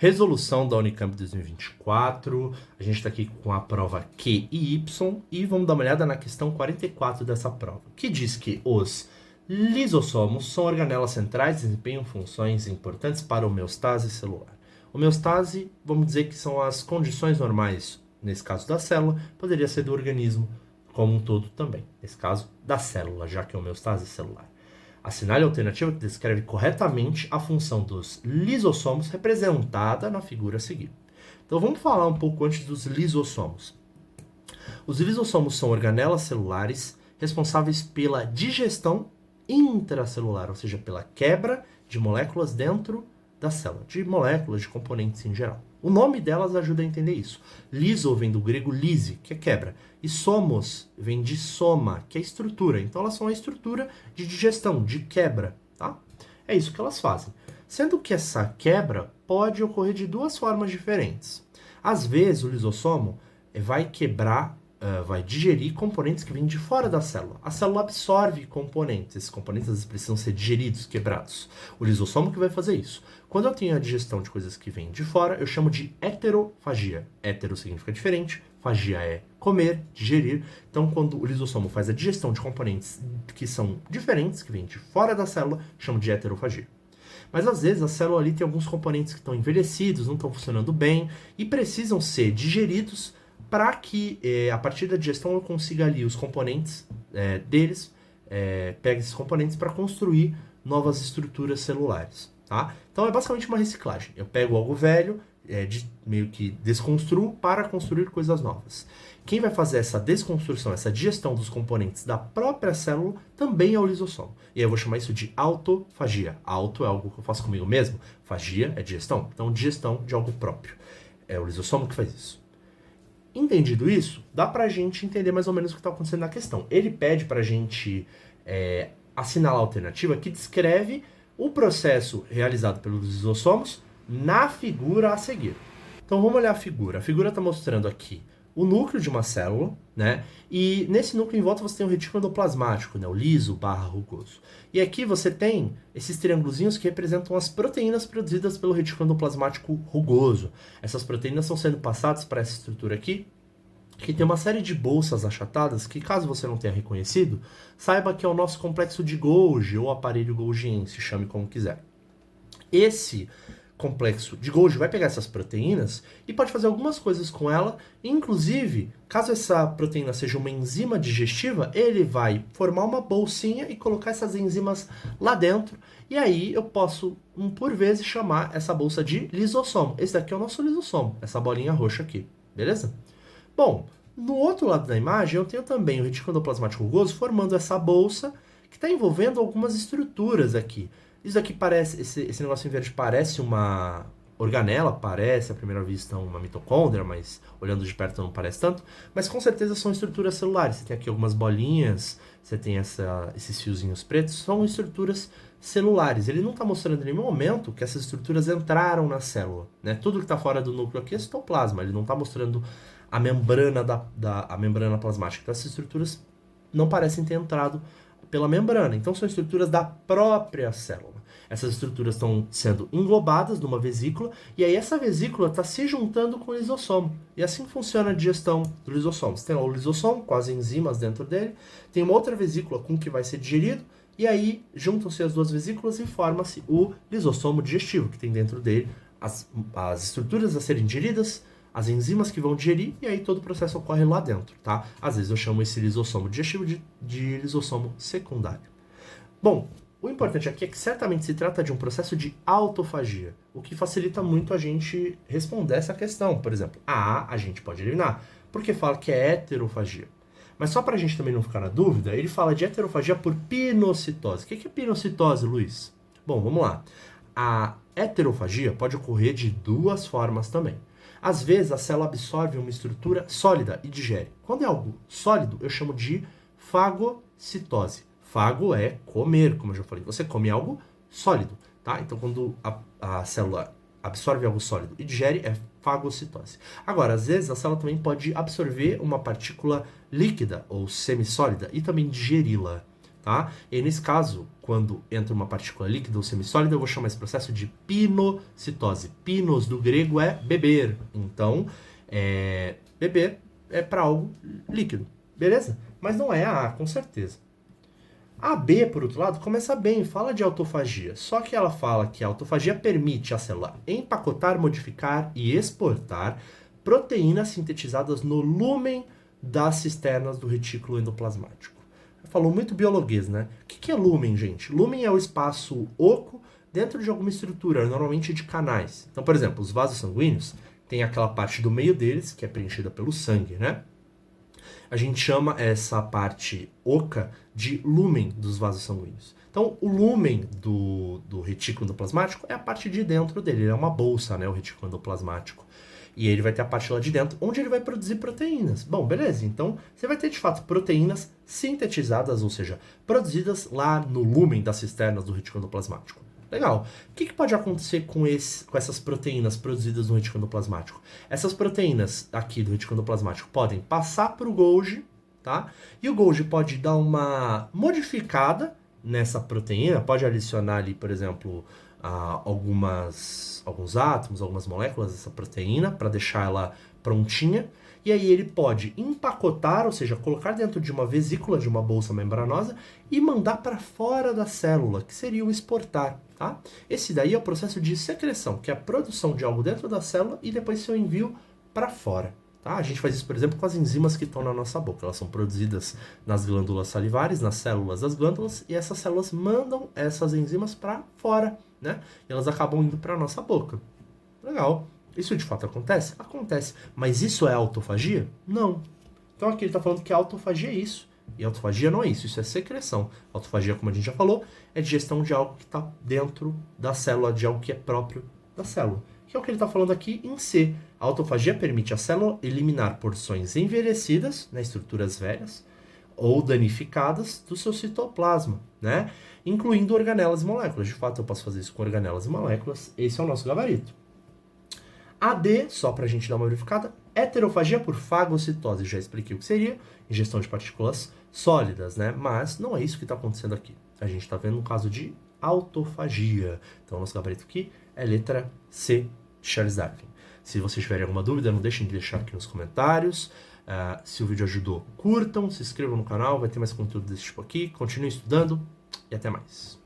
Resolução da Unicamp 2024, a gente está aqui com a prova Q e Y e vamos dar uma olhada na questão 44 dessa prova, que diz que os lisossomos são organelas centrais e desempenham funções importantes para a homeostase celular. Homeostase, vamos dizer que são as condições normais, nesse caso da célula, poderia ser do organismo como um todo também, nesse caso da célula, já que é homeostase celular. Assinale a alternativa que descreve corretamente a função dos lisossomos representada na figura a seguir. Então vamos falar um pouco antes dos lisossomos. Os lisossomos são organelas celulares responsáveis pela digestão intracelular, ou seja, pela quebra de moléculas dentro da célula, de moléculas, de componentes em geral. O nome delas ajuda a entender isso. Liso vem do grego lise, que é quebra, e somos vem de soma, que é estrutura. Então elas são a estrutura de digestão, de quebra, tá? É isso que elas fazem. Sendo que essa quebra pode ocorrer de duas formas diferentes. Às vezes o lisossomo vai quebrar, vai digerir componentes que vêm de fora da célula. A célula absorve componentes, esses componentes às vezes precisam ser digeridos, quebrados. O lisossomo que vai fazer isso. Quando eu tenho a digestão de coisas que vêm de fora, eu chamo de heterofagia. Hetero significa diferente, fagia é comer, digerir. Então, quando o lisossomo faz a digestão de componentes que são diferentes, que vêm de fora da célula, chamo de heterofagia. Mas às vezes a célula ali tem alguns componentes que estão envelhecidos, não estão funcionando bem e precisam ser digeridos para que, a partir da digestão, eu consiga ali os componentes deles, pegue esses componentes para construir novas estruturas celulares. Tá? Então é basicamente uma reciclagem. Eu pego algo velho, meio que desconstruo para construir coisas novas. Quem vai fazer essa desconstrução, essa digestão dos componentes da própria célula, também é o lisossomo. E aí eu vou chamar isso de autofagia. Auto é algo que eu faço comigo mesmo. Fagia é digestão. Então, digestão de algo próprio. É o lisossomo que faz isso. Entendido isso, dá pra gente entender mais ou menos o que está acontecendo na questão. Ele pede pra gente assinalar a alternativa que descreve o processo realizado pelos lisossomos na figura a seguir. Então vamos olhar a figura. A figura está mostrando aqui o núcleo de uma célula, né? E nesse núcleo em volta você tem o retículo endoplasmático, né? O liso barra rugoso. E aqui você tem esses triângulozinhos que representam as proteínas produzidas pelo retículo endoplasmático rugoso. Essas proteínas estão sendo passadas para essa estrutura aqui, que tem uma série de bolsas achatadas que, caso você não tenha reconhecido, saiba que é o nosso complexo de Golgi ou aparelho golgiense, chame como quiser. Esse complexo de Golgi vai pegar essas proteínas e pode fazer algumas coisas com ela, inclusive, caso essa proteína seja uma enzima digestiva, ele vai formar uma bolsinha e colocar essas enzimas lá dentro, e aí eu posso, por vezes, chamar essa bolsa de lisossomo. Esse daqui é o nosso lisossomo, essa bolinha roxa aqui, beleza? Bom, no outro lado da imagem eu tenho também o retículo endoplasmático rugoso formando essa bolsa que está envolvendo algumas estruturas aqui. Isso aqui parece, esse negócio em verde parece uma organela, parece à primeira vista uma mitocôndria, mas olhando de perto não parece tanto, mas com certeza são estruturas celulares. Você tem aqui algumas bolinhas, você tem esses fiozinhos pretos, são estruturas celulares. Ele não está mostrando em nenhum momento que essas estruturas entraram na célula, né? Tudo que está fora do núcleo aqui é citoplasma, ele não está mostrando a membrana a membrana plasmática. Então essas estruturas não parecem ter entrado pela membrana. Então são estruturas da própria célula. Essas estruturas estão sendo englobadas numa vesícula e aí essa vesícula está se juntando com o lisossomo. E assim funciona a digestão do lisossomo. Você tem lá o lisossomo com as enzimas dentro dele, tem uma outra vesícula com que vai ser digerido e aí juntam-se as duas vesículas e forma-se o lisossomo digestivo, que tem dentro dele as estruturas a serem digeridas, as enzimas que vão digerir, e aí todo o processo ocorre lá dentro, tá? Às vezes eu chamo esse lisossomo digestivo de lisossomo secundário. Bom, o importante aqui é que certamente se trata de um processo de autofagia, o que facilita muito a gente responder essa questão. Por exemplo, a gente pode eliminar, porque fala que é heterofagia. Mas só pra gente também não ficar na dúvida, ele fala de heterofagia por pinocitose. O que é pinocitose, Luiz? Bom, vamos lá. A heterofagia pode ocorrer de duas formas também. Às vezes, a célula absorve uma estrutura sólida e digere. Quando é algo sólido, eu chamo de fagocitose. Fago é comer, como eu já falei. Você come algo sólido, tá? Então, quando a célula absorve algo sólido e digere, é fagocitose. Agora, às vezes, a célula também pode absorver uma partícula líquida ou semissólida e também digeri-la. tá? E nesse caso, quando entra uma partícula líquida ou semissólida, eu vou chamar esse processo de pinocitose. Pinos, do grego, é beber. Então, beber é para algo líquido, beleza? Mas não é a A, com certeza. A B, por outro lado, começa bem, fala de autofagia. Só que ela fala que a autofagia permite à célula empacotar, modificar e exportar proteínas sintetizadas no lúmen das cisternas do retículo endoplasmático. Falou muito biologuês, né? O que é lúmen, gente? Lúmen é o espaço oco dentro de alguma estrutura, normalmente de canais. Então, por exemplo, os vasos sanguíneos têm aquela parte do meio deles, que é preenchida pelo sangue, né? A gente chama essa parte oca de lúmen dos vasos sanguíneos. Então, o lúmen do retículo endoplasmático é a parte de dentro dele. Ele é uma bolsa, né, o retículo endoplasmático. E ele vai ter a parte lá de dentro, onde ele vai produzir proteínas. Bom, beleza. Então, você vai ter, de fato, proteínas sintetizadas, ou seja, produzidas lá no lúmen das cisternas do retículo endoplasmático. Legal. O que pode acontecer com essas proteínas produzidas no retículo endoplasmático? Essas proteínas aqui do retículo endoplasmático podem passar para o Golgi, tá? E o Golgi pode dar uma modificada nessa proteína, pode adicionar ali, por exemplo, alguns átomos, algumas moléculas dessa proteína para deixar ela prontinha. E aí ele pode empacotar, ou seja, colocar dentro de uma vesícula, de uma bolsa membranosa e mandar para fora da célula, que seria o exportar, tá? Esse daí é o processo de secreção, que é a produção de algo dentro da célula e depois seu envio para fora, tá? A gente faz isso, por exemplo, com as enzimas que estão na nossa boca. Elas são produzidas nas glândulas salivares, nas células das glândulas, e essas células mandam essas enzimas para fora, né? E elas acabam indo para a nossa boca. Legal. Isso de fato acontece? Acontece. Mas isso é autofagia? Não. Então aqui ele está falando que a autofagia é isso. E a autofagia não é isso, isso é secreção. A autofagia, como a gente já falou, é digestão de algo que está dentro da célula, de algo que é próprio da célula. Que é o que ele está falando aqui em C. A autofagia permite à célula eliminar porções envelhecidas, né, estruturas velhas, ou danificadas do seu citoplasma, né? Incluindo organelas e moléculas. De fato, eu posso fazer isso com organelas e moléculas. Esse é o nosso gabarito. AD, só para a gente dar uma verificada, heterofagia por fagocitose. Já expliquei o que seria, ingestão de partículas sólidas, né? Mas não é isso que está acontecendo aqui. A gente está vendo um caso de autofagia. Então, o nosso gabarito aqui é letra C, Charles Darwin. Se vocês tiverem alguma dúvida, não deixem de deixar aqui nos comentários. Se o vídeo ajudou, curtam, se inscrevam no canal, vai ter mais conteúdo desse tipo aqui. Continuem estudando e até mais.